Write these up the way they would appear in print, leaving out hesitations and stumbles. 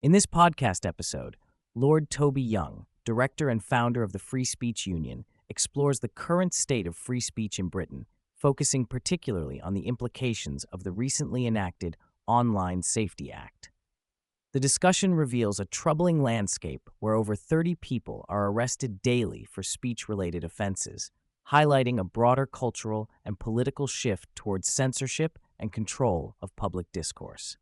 In this podcast episode, Lord Toby Young, director and founder of the Free Speech Union, explores the current state of free speech in Britain, focusing particularly on the implications of the recently enacted Online Safety Act. The discussion reveals a troubling landscape where over 30 people are arrested daily for speech-related offenses, highlighting a broader cultural and political shift towards censorship and control of public discourse.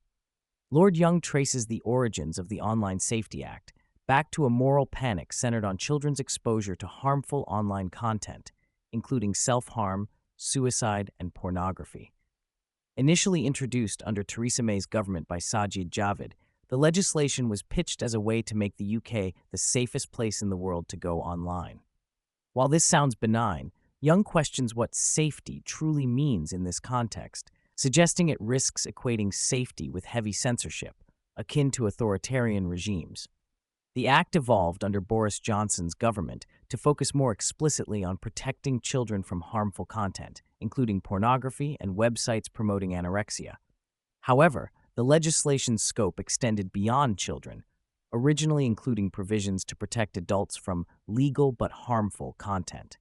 Lord Young traces the origins of the Online Safety Act back to a moral panic centered on children's exposure to harmful online content, including self-harm, suicide, and pornography. Initially introduced under Theresa May's government by Sajid Javid, the legislation was pitched as a way to make the UK the safest place in the world to go online. While this sounds benign, Young questions what safety truly means in this context, suggesting it risks equating safety with heavy censorship, akin to authoritarian regimes. The act evolved under Boris Johnson's government to focus more explicitly on protecting children from harmful content, including pornography and websites promoting anorexia. However, the legislation's scope extended beyond children, originally including provisions to protect adults from legal but harmful content.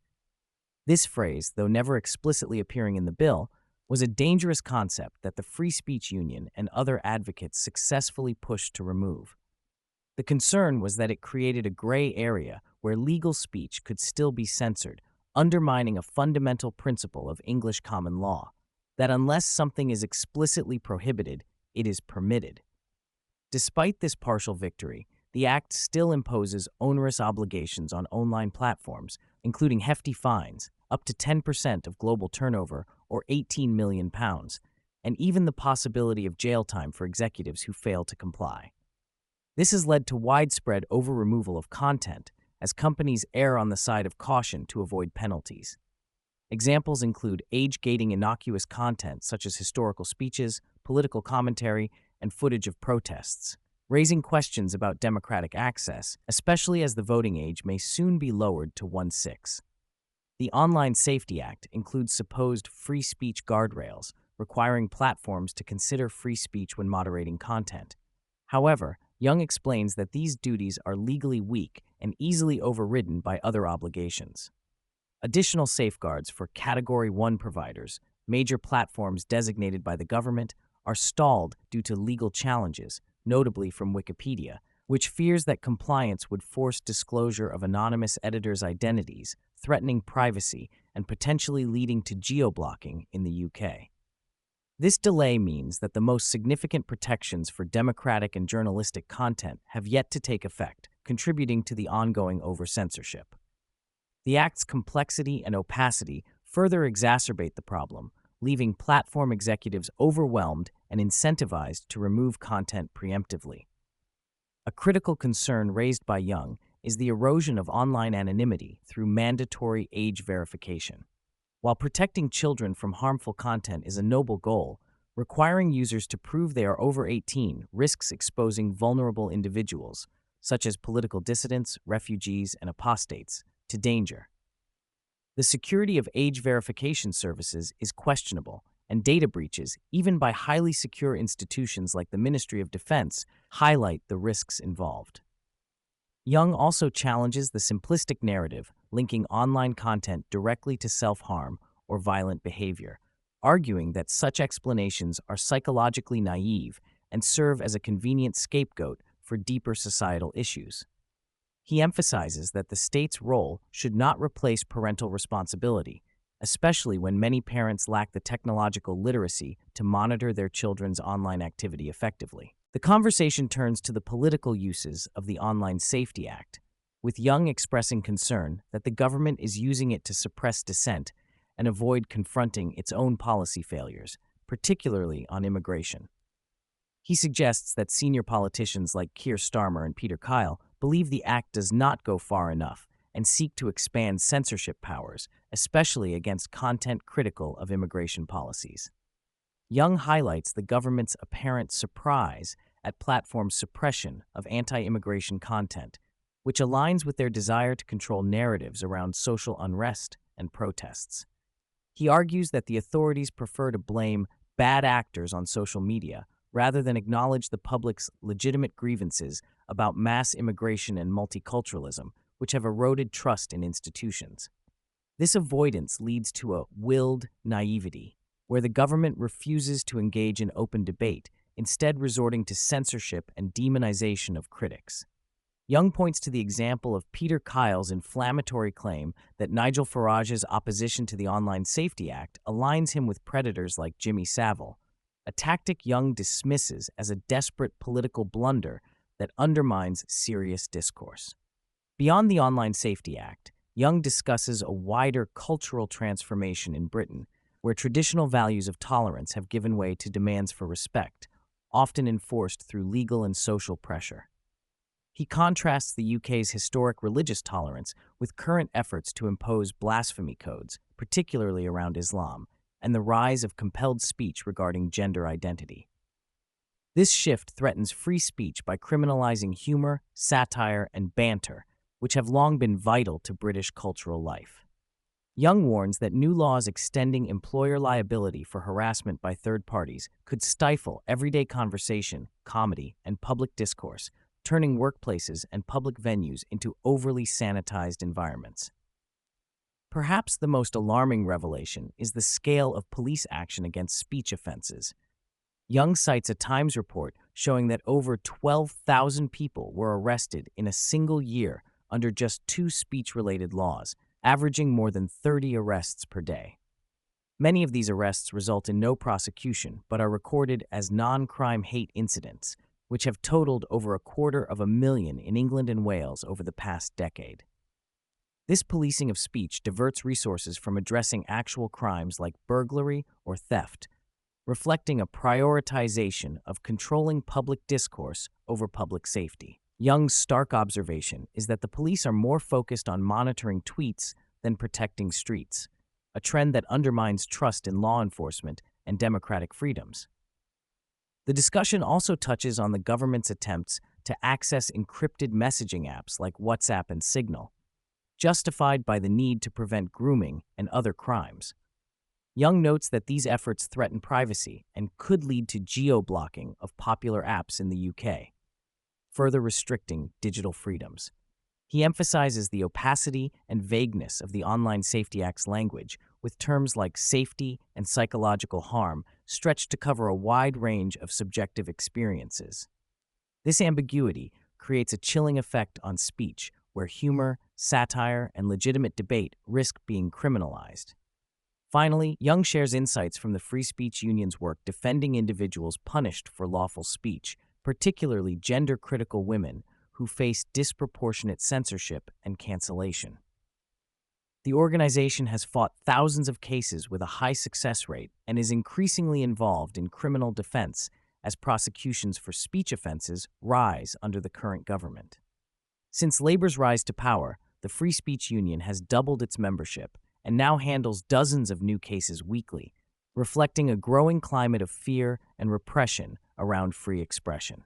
This phrase, though never explicitly appearing in the bill, was a dangerous concept that the Free Speech Union and other advocates successfully pushed to remove. The concern was that it created a gray area where legal speech could still be censored, undermining a fundamental principle of English common law, that unless something is explicitly prohibited, it is permitted. Despite this partial victory, the Act still imposes onerous obligations on online platforms, including hefty fines, up to 10% of global turnover or £18 million, and even the possibility of jail time for executives who fail to comply. This has led to widespread over-removal of content as companies err on the side of caution to avoid penalties. Examples include age-gating innocuous content such as historical speeches, political commentary, and footage of protests, raising questions about democratic access, especially as the voting age may soon be lowered to 16. The Online Safety Act includes supposed free speech guardrails, requiring platforms to consider free speech when moderating content. However, Young explains that these duties are legally weak and easily overridden by other obligations. Additional safeguards for Category 1 providers, major platforms designated by the government, are stalled due to legal challenges, notably from Wikipedia, which fears that compliance would force disclosure of anonymous editors' identities, threatening privacy and potentially leading to geo-blocking in the UK. This delay means that the most significant protections for democratic and journalistic content have yet to take effect, contributing to the ongoing over-censorship. The Act's complexity and opacity further exacerbate the problem, leaving platform executives overwhelmed and incentivized to remove content preemptively. A critical concern raised by Young is the erosion of online anonymity through mandatory age verification. While protecting children from harmful content is a noble goal, requiring users to prove they are over 18 risks exposing vulnerable individuals, such as political dissidents, refugees, and apostates, to danger. The security of age verification services is questionable, and data breaches, even by highly secure institutions like the Ministry of Defense, highlight the risks involved. Young also challenges the simplistic narrative linking online content directly to self-harm or violent behavior, arguing that such explanations are psychologically naive and serve as a convenient scapegoat for deeper societal issues. He emphasizes that the state's role should not replace parental responsibility, especially when many parents lack the technological literacy to monitor their children's online activity effectively. The conversation turns to the political uses of the Online Safety Act, with Young expressing concern that the government is using it to suppress dissent and avoid confronting its own policy failures, particularly on immigration. He suggests that senior politicians like Keir Starmer and Peter Kyle believe the act does not go far enough and seek to expand censorship powers, especially against content critical of immigration policies. Young highlights the government's apparent surprise at platform suppression of anti-immigration content, which aligns with their desire to control narratives around social unrest and protests. He argues that the authorities prefer to blame bad actors on social media rather than acknowledge the public's legitimate grievances about mass immigration and multiculturalism, which have eroded trust in institutions. This avoidance leads to a willed naivety, where the government refuses to engage in open debate, instead resorting to censorship and demonization of critics. Young points to the example of Peter Kyle's inflammatory claim that Nigel Farage's opposition to the Online Safety Act aligns him with predators like Jimmy Savile, a tactic Young dismisses as a desperate political blunder that undermines serious discourse. Beyond the Online Safety Act, Young discusses a wider cultural transformation in Britain, where traditional values of tolerance have given way to demands for respect, often enforced through legal and social pressure. He contrasts the UK's historic religious tolerance with current efforts to impose blasphemy codes, particularly around Islam, and the rise of compelled speech regarding gender identity. This shift threatens free speech by criminalizing humor, satire, and banter, which have long been vital to British cultural life. Young warns that new laws extending employer liability for harassment by third parties could stifle everyday conversation, comedy, and public discourse, turning workplaces and public venues into overly sanitized environments. Perhaps the most alarming revelation is the scale of police action against speech offenses. Young cites a Times report showing that over 12,000 people were arrested in a single year under just 2 speech-related laws, averaging more than 30 arrests per day. Many of these arrests result in no prosecution but are recorded as non-crime hate incidents, which have totaled over 250,000 in England and Wales over the past decade. This policing of speech diverts resources from addressing actual crimes like burglary or theft, reflecting a prioritization of controlling public discourse over public safety. Young's stark observation is that the police are more focused on monitoring tweets than protecting streets, a trend that undermines trust in law enforcement and democratic freedoms. The discussion also touches on the government's attempts to access encrypted messaging apps like WhatsApp and Signal, justified by the need to prevent grooming and other crimes. Young notes that these efforts threaten privacy and could lead to geo-blocking of popular apps in the UK, further restricting digital freedoms. He emphasizes the opacity and vagueness of the Online Safety Act's language, with terms like safety and psychological harm stretched to cover a wide range of subjective experiences. This ambiguity creates a chilling effect on speech, where humor, satire, and legitimate debate risk being criminalized. Finally, Young shares insights from the Free Speech Union's work defending individuals punished for lawful speech, particularly gender-critical women who face disproportionate censorship and cancellation. The organization has fought thousands of cases with a high success rate and is increasingly involved in criminal defense as prosecutions for speech offenses rise under the current government. Since Labour's rise to power, the Free Speech Union has doubled its membership and now handles dozens of new cases weekly, reflecting a growing climate of fear and repression around free expression.